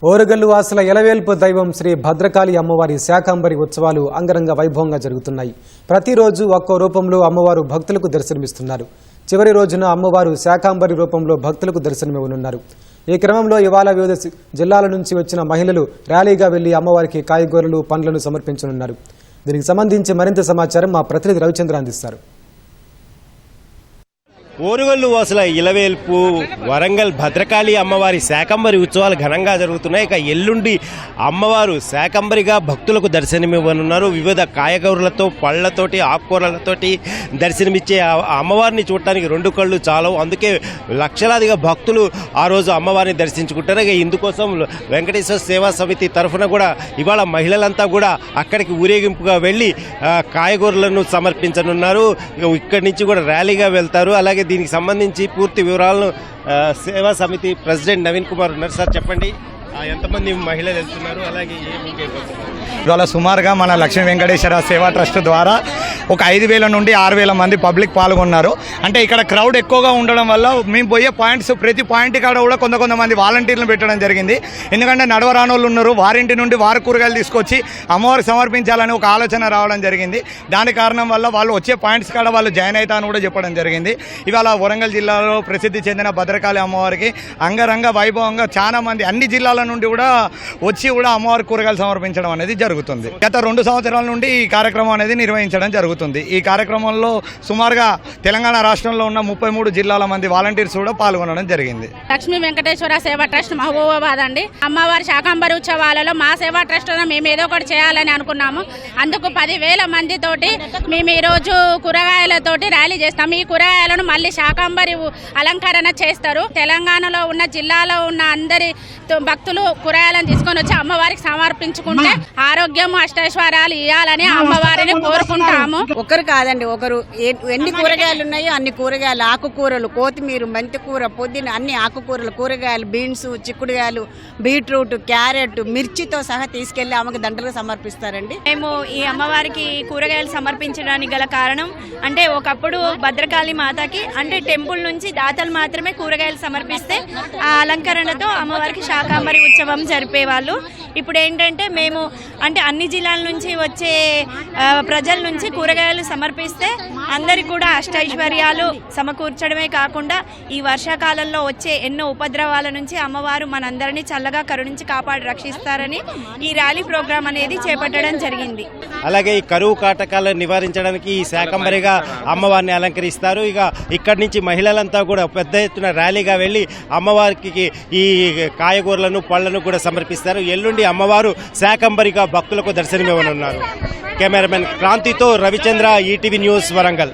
ఓరుగల్లు వాసుల ఎలవేల్పు దైవం శ్రీ భద్రకాళి అమ్మవారి శాకంబరి ఉత్సవాలు అంగరంగ వైభవంగా జరుగుతున్నాయి. ప్రతిరోజు ఒక్కో రూపంలో అమ్మవారు భక్తులకు దర్శనమిస్తున్నారు. చివరి రోజున అమ్మవారు శాకంబరి రూపంలో భక్తులకు దర్శనమివ్వనున్నారు. ఈ క్రమంలో ఇవాళ వివిధ జిల్లాల నుంచి వచ్చిన మహిళలు ర్యాలీగా వెళ్లి అమ్మవారికి కాయగూరలు, పండ్లను సమర్పించనున్నారు. దీనికి సంబంధించి మరింత సమాచారం మా ప్రతినిధి రవిచంద్ర అందిస్తారు. ఓరుగల్లు వాసుల ఇలవేల్పు వరంగల్ భద్రకాళి అమ్మవారి శాకంబరి ఉత్సవాలు ఘనంగా జరుగుతున్నాయి. ఇక ఎల్లుండి అమ్మవారు శాకంబరిగా భక్తులకు దర్శనమివ్వనున్నారు. వివిధ కాయగూరలతో, పళ్లతోటి, ఆకుకూరలతోటి దర్శనమిచ్చే అమ్మవారిని చూడటానికి రెండు కళ్ళు చాలవు. అందుకే లక్షలాదిగా భక్తులు ఆ రోజు అమ్మవారిని దర్శించుకుంటారు. ఇక ఇందుకోసం వెంకటేశ్వర సేవా సమితి తరఫున కూడా ఇవాళ మహిళలంతా కూడా అక్కడికి ఊరేగింపుగా వెళ్ళి కాయగూరలను సమర్పించనున్నారు. ఇక్కడి నుంచి కూడా ర్యాలీగా వెళ్తారు. అలాగే దీనికి సంబంధించి పూర్తి వివరాలను సేవా సమితి ప్రెసిడెంట్ నవీన్ కుమార్ ఉన్నారు. సార్ చెప్పండి, ఎంతమంది మహిళలు వెళ్తున్నారు, అలాగే ఇవాళ సుమారుగా మన లక్ష్మీ వెంకటేశ్వర సేవా ట్రస్ట్ ద్వారా ఒక 5,000 నుండి 6,000 మంది పబ్లిక్ పాల్గొన్నారు. అంటే ఇక్కడ క్రౌడ్ ఎక్కువగా ఉండడం వల్ల మేము పోయే పాయింట్స్ ప్రతి పాయింట్ కాడ కూడా కొంతమంది వాలంటీర్లను పెట్టడం జరిగింది. ఎందుకంటే నడవరానోళ్ళు ఉన్నారు, వారింటి నుండి వారి కూరగాయలు తీసుకొచ్చి అమ్మవారికి సమర్పించాలని ఒక ఆలోచన రావడం జరిగింది. దాని కారణం వల్ల వాళ్ళు వచ్చే పాయింట్స్ కాడ వాళ్ళు జాయిన్ అవుతా అని కూడా చెప్పడం జరిగింది. ఇవాళ వరంగల్ జిల్లాలో ప్రసిద్ధి చెందిన భద్రకాళి అమ్మవారికి అంగరంగ వైభవంగా చాలా మంది అన్ని జిల్లాల నుండి కూడా వచ్చి కూడా అమ్మవారి కూరగాయలు సమర్పించడం అనేది జరుగుతుంది. గత 2 సంవత్సరాల నుండి ఈ కార్యక్రమం అనేది నిర్వహించడం జరుగుతుంది. ఈ కార్యక్రమంలో సుమారుగా తెలంగాణ రాష్ట్రంలో ఉన్న 33 జిల్లాల మంది వాలంటీర్స్ కూడా పాల్గొనడం జరిగింది. లక్ష్మీ వెంకటేశ్వర సేవా ట్రస్ట్ మహబూబాబాద్ అండి. అమ్మవారి శాకంబరి ఉత్సవాలలో మా సేవా ట్రస్ట్ మేము ఏదో ఒకటి చేయాలని అనుకున్నాము. అందుకు 10,000 మందితోటి మేము ఈరోజు కూరగాయలతోటి ర్యాలీ చేస్తాము. ఈ కూరగాయలను మళ్ళీ శాకంబరి అలంకరణ చేస్తారు. తెలంగాణలో ఉన్న జిల్లాలో ఉన్న అందరి భక్తులు కూరగాయలను తీసుకొని వచ్చి అమ్మవారికి సమర్పించుకుంటే ఆరోగ్యం, అష్టైశ్వర్యాలు ఇవ్వాలని అమ్మవారిని కోరుకుంటాము. ఒకరు కాదండి, ఒకరు ఎన్ని కూరగాయలు ఉన్నాయో అన్ని కూరగాయలు, ఆకుకూరలు, కొత్తిమీర, మెంతికూర, పుదీనా, అన్ని ఆకుకూరలు, కూరగాయలు, బీన్స్, చిక్కుడుగాయలు, బీట్రూట్, క్యారెట్, మిర్చితో సహా తీసుకెళ్లి ఆమెకు దండలు సమర్పిస్తారండి. మేము ఈ అమ్మవారికి కూరగాయలు సమర్పించడానికి గల కారణం అంటే ఒకప్పుడు భద్రకాళి మాతకి అంటే టెంపుల్ నుంచి దాతలు మాత్రమే కూరగాయలు సమర్పిస్తే ఆ అలంకరణతో అమ్మవారికి శాకంబరి ఉత్సవం జరిపేవాళ్ళు. ఇప్పుడు ఏంటంటే మేము అంటే అన్ని జిల్లాల నుంచి వచ్చే ప్రజల నుంచి కూరగాయలు సమర్పిస్తే అందరికి కూడా అష్టైశ్వర్యాలు సమకూర్చడమే కాకుండా ఈ వర్షాకాలంలో వచ్చే ఎన్నో ఉపద్రవాల నుంచి అమ్మవారు మనందరినీ చల్లగా కరుణించి కాపాడి రక్షిస్తారని ఈ ర్యాలీ ప్రోగ్రాం అనేది చేపట్టడం జరిగింది. అలాగే ఈ కరువు కాటకాలను నివారించడానికి ఈ శాకంబరిగా అమ్మవారిని అలంకరిస్తారు. ఇక ఇక్కడి నుంచి మహిళలంతా కూడా పెద్ద ఎత్తున ర్యాలీగా వెళ్ళి అమ్మవారికి ఈ కాయగూరలను, పళ్లను కూడా సమర్పిస్తారు. ఎల్లుండి అమ్మవారు శాకంబరిగా భక్తులకు దర్శనమివ్వనున్నారు. కెమెరామెన్ క్రాంతితో రవిచంద్ర, ఈటీవీ న్యూస్, వరంగల్.